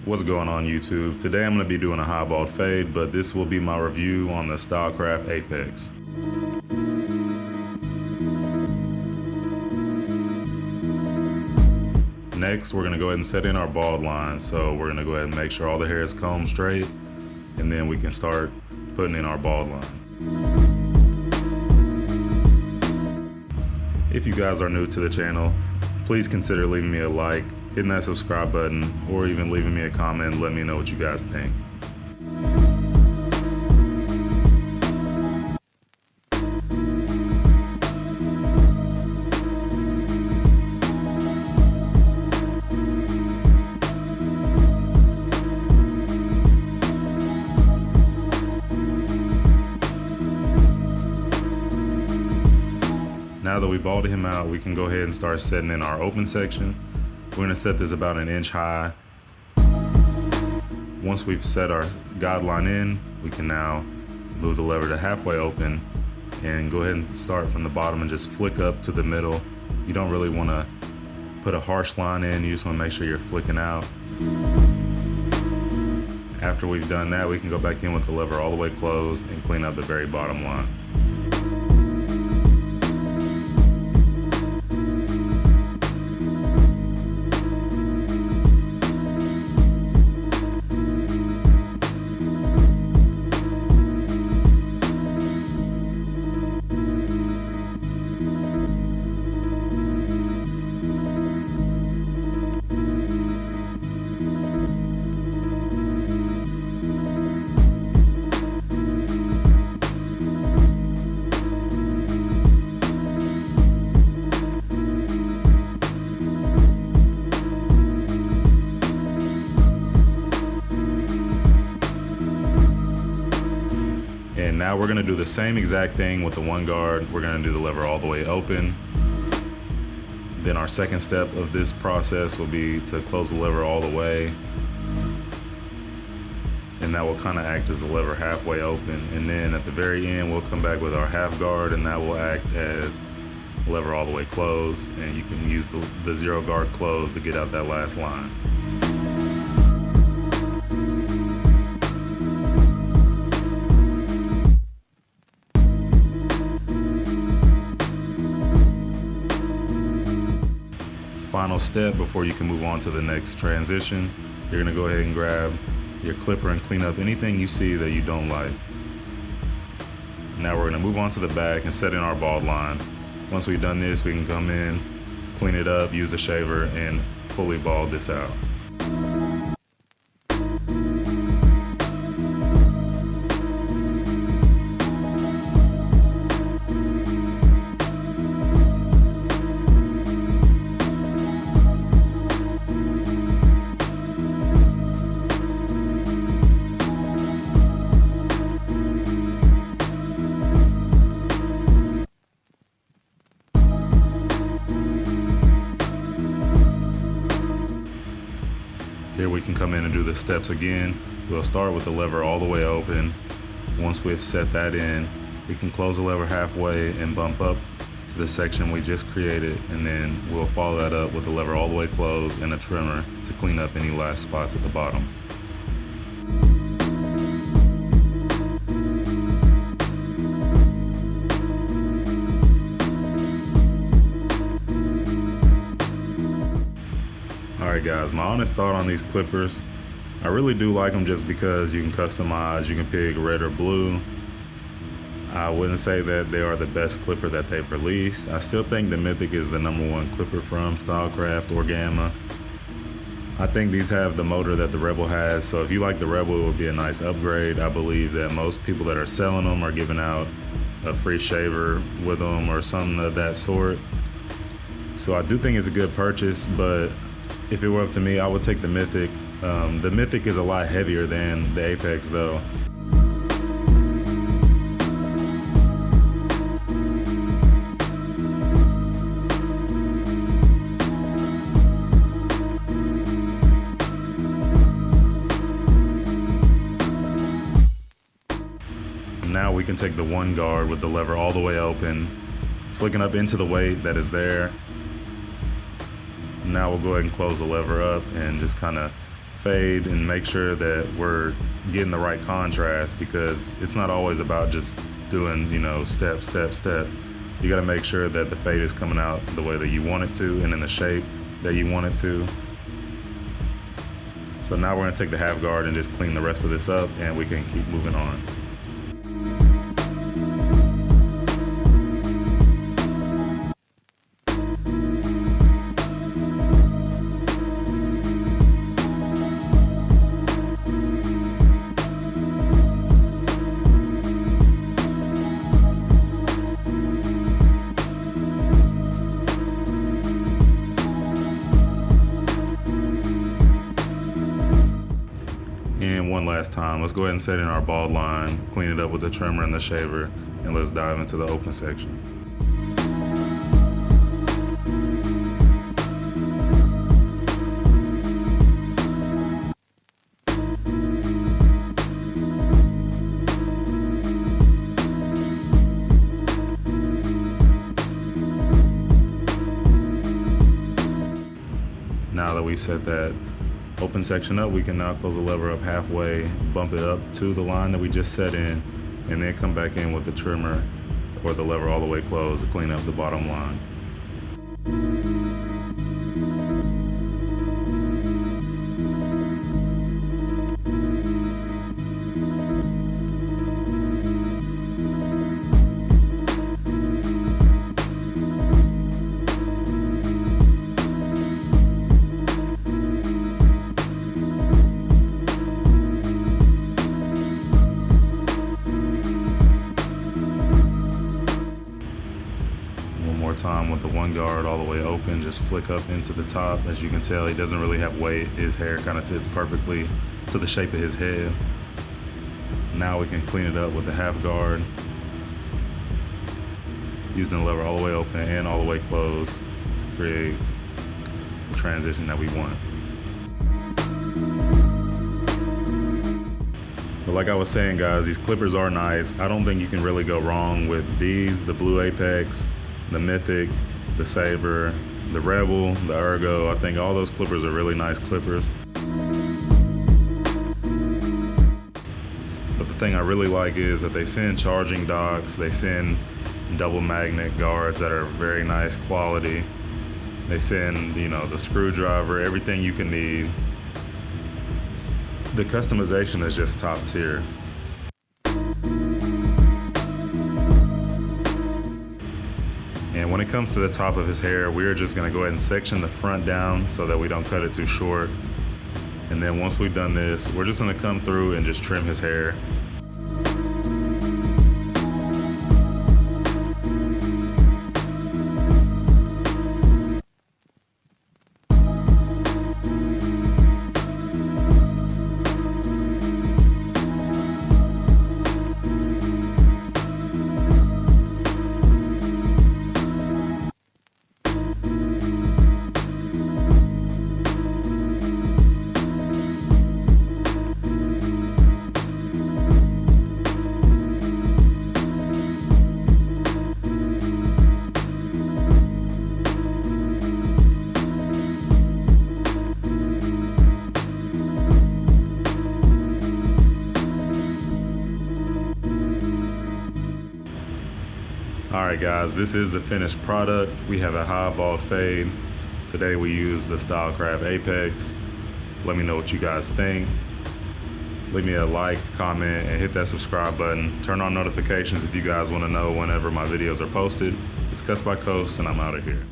What's going on YouTube? Today I'm going to be doing a high bald fade, but this will be my review on the STYLECRAFT Apex. Next, we're going to go ahead and set in our bald line. So we're going to go ahead and make sure all the hair is combed straight, and then we can start putting in our bald line. If you guys are new to the channel, please consider leaving me a like, hitting that subscribe button, or even leaving me a comment and let me know what you guys think. Now that we balded him out, we can go ahead and start setting in our open section. We're gonna set this about an inch high. Once we've set our guideline in, we can now move the lever to halfway open and go ahead and start from the bottom and just flick up to the middle. You don't really wanna put a harsh line in, you just wanna make sure you're flicking out. After we've done that, we can go back in with the lever all the way closed and clean up the very bottom line. And now we're gonna do the same exact thing with the one guard. We're gonna do the lever all the way open. Then our second step of this process will be to close the lever all the way. And that will kind of act as the lever halfway open. And then at the very end, we'll come back with our half guard, and that will act as the lever all the way closed. And you can use the zero guard close to get out that last line. Final step before you can move on to the next transition, you're gonna go ahead and grab your clipper and clean up anything you see that you don't like. Now we're gonna move on to the back and set in our bald line. Once we've done this, we can come in, clean it up, use a shaver, and fully bald this out. Here we can come in and do the steps again. We'll start with the lever all the way open. Once we've set that in, we can close the lever halfway and bump up to the section we just created, and then we'll follow that up with the lever all the way closed and a trimmer to clean up any last spots at the bottom. Alright guys, my honest thought on these clippers, I really do like them just because you can customize, you can pick red or blue. I wouldn't say that they are the best clipper that they've released. I still think the Mythic is the #1 clipper from STYLECRAFT or Gamma. I think these have the motor that the Rebel has, so if you like the Rebel, it would be a nice upgrade. I believe that most people that are selling them are giving out a free shaver with them or something of that sort. So I do think it's a good purchase, but if it were up to me, I would take the Mythic. The Mythic is a lot heavier than the Apex though. Now we can take the one guard with the lever all the way open, flicking up into the weight that is there. Now we'll go ahead and close the lever up and just kind of fade and make sure that we're getting the right contrast, because it's not always about just doing, step, step, step. You gotta make sure that the fade is coming out the way that you want it to and in the shape that you want it to. So now we're gonna take the half guard and just clean the rest of this up, and we can keep moving on. And one last time, let's go ahead and set in our bald line, clean it up with the trimmer and the shaver, and let's dive into the open section. Now that we've set that open section up, we can now close the lever up halfway, bump it up to the line that we just set in, and then come back in with the trimmer or the lever all the way closed to clean up the bottom line. Time with the one guard all the way open, just flick up into the top. As you can tell, he doesn't really have weight. His hair kind of sits perfectly to the shape of his head. Now we can clean it up with the half guard, using the lever all the way open and all the way closed to create the transition that we want. But like I was saying, guys, these clippers are nice. I don't think you can really go wrong with these, the Blue Apex, the Mythic, the Saber, the Rebel, the Ergo. I think all those clippers are really nice clippers. But the thing I really like is that they send charging docks, they send double magnet guards that are very nice quality. They send, the screwdriver, everything you can need. The customization is just top tier. And when it comes to the top of his hair, we're just gonna go ahead and section the front down so that we don't cut it too short. And then once we've done this, we're just gonna come through and just trim his hair. Alright guys, this is the finished product. We have a high bald fade. Today we use the STYLECRAFT Apex. Let me know what you guys think. Leave me a like, comment, and hit that subscribe button. Turn on notifications if you guys want to know whenever my videos are posted. It's CutsbyCoast, and I'm out of here.